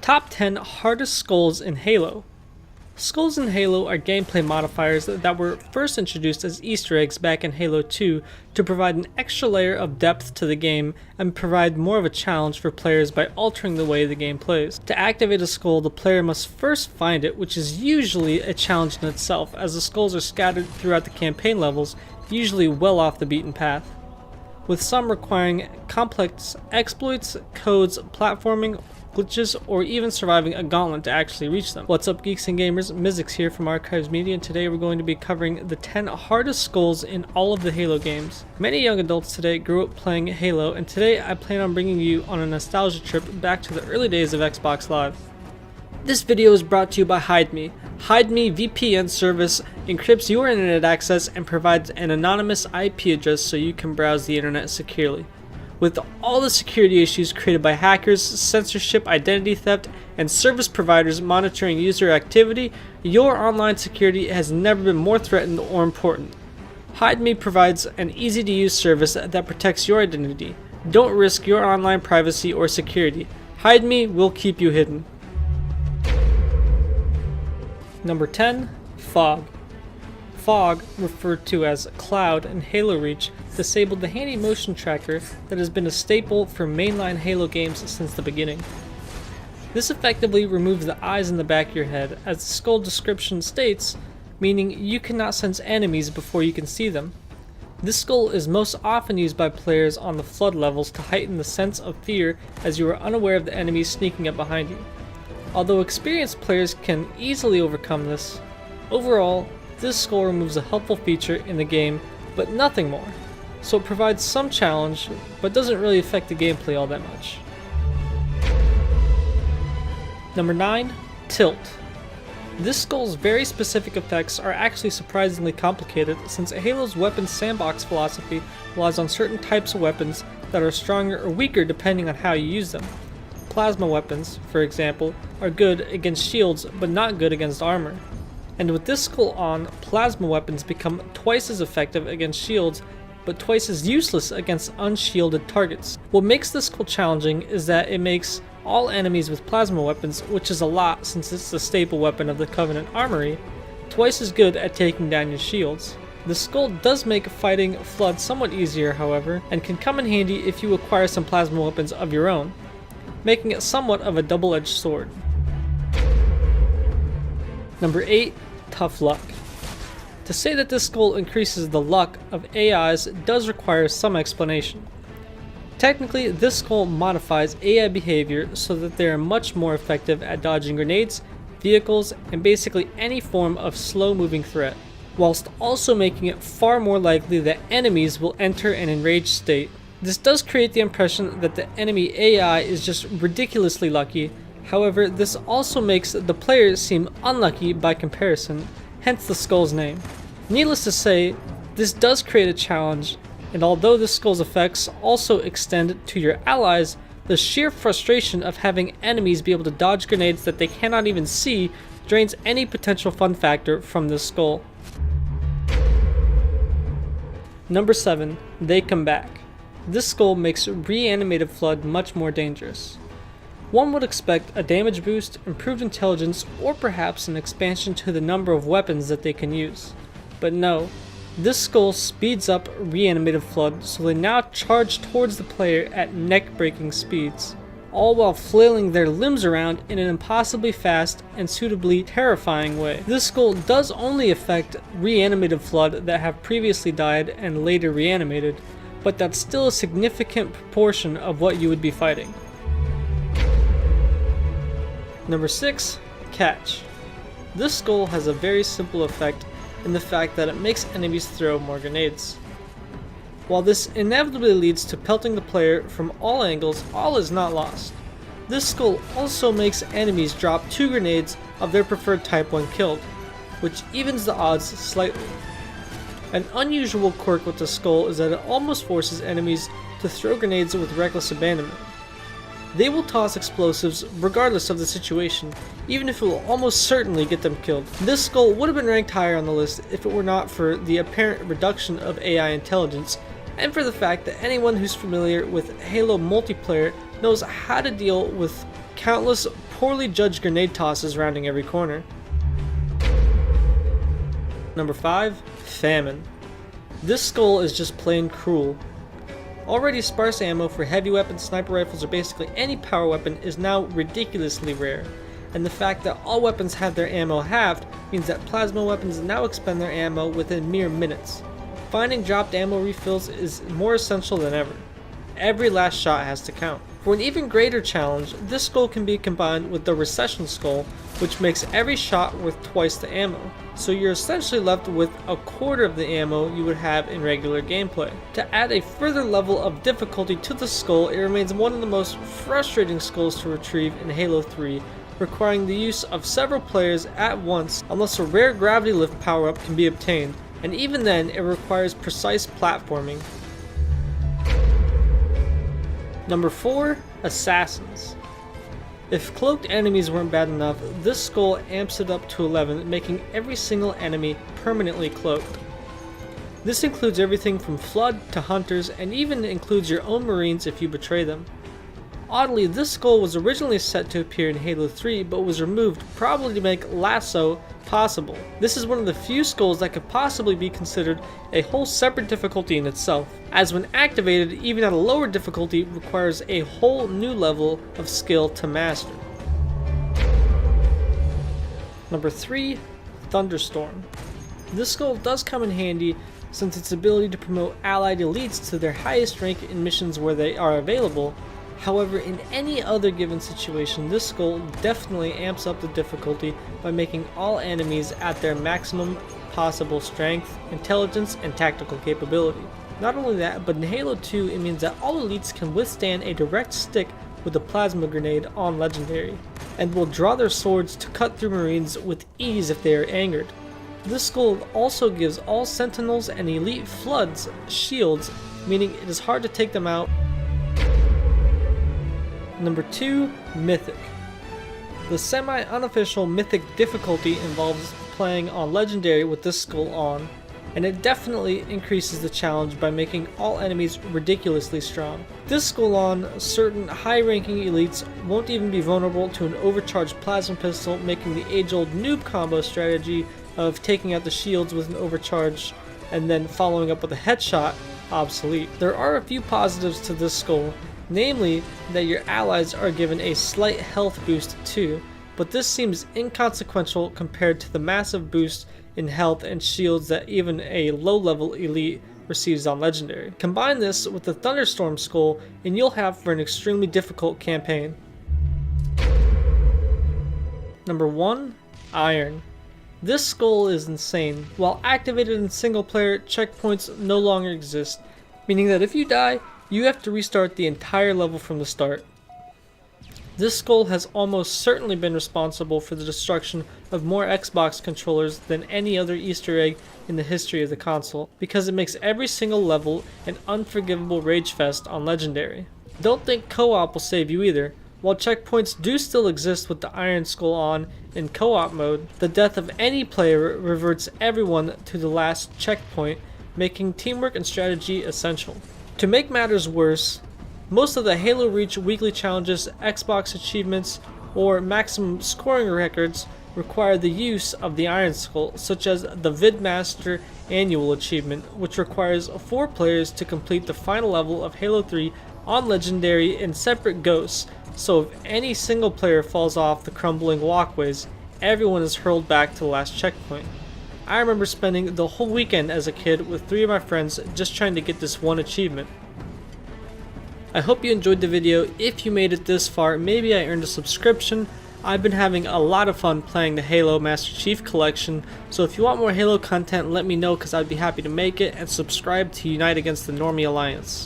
Top 10 Hardest Skulls in Halo. Skulls in Halo are gameplay modifiers that were first introduced as Easter eggs back in Halo 2 to provide an extra layer of depth to the game and provide more of a challenge for players by altering the way the game plays. To activate a skull, the player must first find it, which is usually a challenge in itself, as the skulls are scattered throughout the campaign levels, usually well off the beaten path, with some requiring complex exploits, codes, platforming, glitches, or even surviving a gauntlet to actually reach them. What's up, geeks and gamers? Mythic here from Archives Media, and today we're going to be covering the 10 hardest skulls in all of the Halo games. Many young adults today grew up playing Halo, and today I plan on bringing you on a nostalgia trip back to the early days of Xbox Live. This video is brought to you by HideMe. HideMe VPN service encrypts your internet access and provides an anonymous IP address so you can browse the internet securely. With all the security issues created by hackers, censorship, identity theft, and service providers monitoring user activity, your online security has never been more threatened or important. HideMe provides an easy-to-use service that protects your identity. Don't risk your online privacy or security. HideMe will keep you hidden. Number 10. Fog. Fog, referred to as Cloud in Halo Reach, disabled the handy motion tracker that has been a staple for mainline Halo games since the beginning. This effectively removes the eyes in the back of your head, as the skull description states, meaning you cannot sense enemies before you can see them. This skull is most often used by players on the flood levels to heighten the sense of fear as you are unaware of the enemies sneaking up behind you. Although experienced players can easily overcome this, overall, this skull removes a helpful feature in the game, but nothing more, so it provides some challenge, but doesn't really affect the gameplay all that much. Number 9. Tilt. This skull's very specific effects are actually surprisingly complicated, since Halo's weapons sandbox philosophy relies on certain types of weapons that are stronger or weaker depending on how you use them. Plasma weapons, for example, are good against shields, but not good against armor. And with this skull on, plasma weapons become twice as effective against shields, but twice as useless against unshielded targets. What makes this skull challenging is that it makes all enemies with plasma weapons, which is a lot since it's the staple weapon of the Covenant armory, twice as good at taking down your shields. The skull does make fighting Flood somewhat easier, however, and can come in handy if you acquire some plasma weapons of your own, making it somewhat of a double-edged sword. Number 8. Tough Luck. To say that this skull increases the luck of AIs does require some explanation. Technically, this skull modifies AI behavior so that they are much more effective at dodging grenades, vehicles, and basically any form of slow-moving threat, whilst also making it far more likely that enemies will enter an enraged state. This does create the impression that the enemy AI is just ridiculously lucky. However, this also makes the players seem unlucky by comparison, hence the skull's name. Needless to say, this does create a challenge, and although the skull's effects also extend to your allies, the sheer frustration of having enemies be able to dodge grenades that they cannot even see drains any potential fun factor from this skull. Number 7. They Come Back. This skull makes reanimated Flood much more dangerous. One would expect a damage boost, improved intelligence, or perhaps an expansion to the number of weapons that they can use. But no, this skull speeds up reanimated Flood, so they now charge towards the player at neck-breaking speeds, all while flailing their limbs around in an impossibly fast and suitably terrifying way. This skull does only affect reanimated Flood that have previously died and later reanimated, but that's still a significant proportion of what you would be fighting. Number 6. Catch. This skull has a very simple effect in the fact that it makes enemies throw more grenades. While this inevitably leads to pelting the player from all angles, all is not lost. This skull also makes enemies drop 2 grenades of their preferred type when killed, which evens the odds slightly. An unusual quirk with the skull is that it almost forces enemies to throw grenades with reckless abandonment. They will toss explosives regardless of the situation, even if it will almost certainly get them killed. This skull would have been ranked higher on the list if it were not for the apparent reduction of AI intelligence, and for the fact that anyone who's familiar with Halo multiplayer knows how to deal with countless poorly judged grenade tosses rounding every corner. Number 5. Famine. This skull is just plain cruel. Already sparse ammo for heavy weapons, sniper rifles, or basically any power weapon is now ridiculously rare, and the fact that all weapons have their ammo halved means that plasma weapons now expend their ammo within mere minutes. Finding dropped ammo refills is more essential than ever. Every last shot has to count. For an even greater challenge, this skull can be combined with the Recession Skull, which makes every shot worth twice the ammo, so you're essentially left with a quarter of the ammo you would have in regular gameplay. To add a further level of difficulty to the skull, it remains one of the most frustrating skulls to retrieve in Halo 3, requiring the use of several players at once unless a rare gravity lift power-up can be obtained, and even then it requires precise platforming. Number 4. Assassins. If cloaked enemies weren't bad enough, this skull amps it up to 11, making every single enemy permanently cloaked. This includes everything from Flood to Hunters, and even includes your own Marines if you betray them. Oddly, this skull was originally set to appear in Halo 3, but was removed probably to make Lasso possible. This is one of the few skulls that could possibly be considered a whole separate difficulty in itself, as when activated, even at a lower difficulty, requires a whole new level of skill to master. Number 3. Thunderstorm. This skull does come in handy since its ability to promote allied elites to their highest rank in missions where they are available. However, in any other given situation, this skull definitely amps up the difficulty by making all enemies at their maximum possible strength, intelligence, and tactical capability. Not only that, but in Halo 2 it means that all elites can withstand a direct stick with a plasma grenade on Legendary, and will draw their swords to cut through Marines with ease if they are angered. This skull also gives all Sentinels and Elite Floods shields, meaning it is hard to take them out. Number 2. Mythic. The semi-unofficial Mythic difficulty involves playing on Legendary with this skull on, and it definitely increases the challenge by making all enemies ridiculously strong. This skull on, certain high-ranking elites won't even be vulnerable to an overcharged plasma pistol, making the age-old noob combo strategy of taking out the shields with an overcharge and then following up with a headshot obsolete. There are a few positives to this skull, namely that your allies are given a slight health boost too, but this seems inconsequential compared to the massive boost in health and shields that even a low-level elite receives on Legendary. Combine this with the Thunderstorm skull and you'll have for an extremely difficult campaign. Number 1. Iron. This skull is insane. While activated in single player, checkpoints no longer exist, meaning that if you die, you have to restart the entire level from the start. This skull has almost certainly been responsible for the destruction of more Xbox controllers than any other Easter egg in the history of the console, because it makes every single level an unforgivable rage fest on Legendary. Don't think co-op will save you either. While checkpoints do still exist with the Iron Skull on in co-op mode, the death of any player reverts everyone to the last checkpoint, making teamwork and strategy essential. To make matters worse, most of the Halo Reach weekly challenges, Xbox achievements, or maximum scoring records require the use of the Iron Skull, such as the Vidmaster Annual Achievement, which requires 4 players to complete the final level of Halo 3 on Legendary in separate ghosts, so if any single player falls off the crumbling walkways, everyone is hurled back to the last checkpoint. I remember spending the whole weekend as a kid with 3 of my friends just trying to get this one achievement. I hope you enjoyed the video. If you made it this far, maybe I earned a subscription. I've been having a lot of fun playing the Halo Master Chief Collection, so if you want more Halo content, let me know because I'd be happy to make it, and subscribe to unite against the Normie Alliance.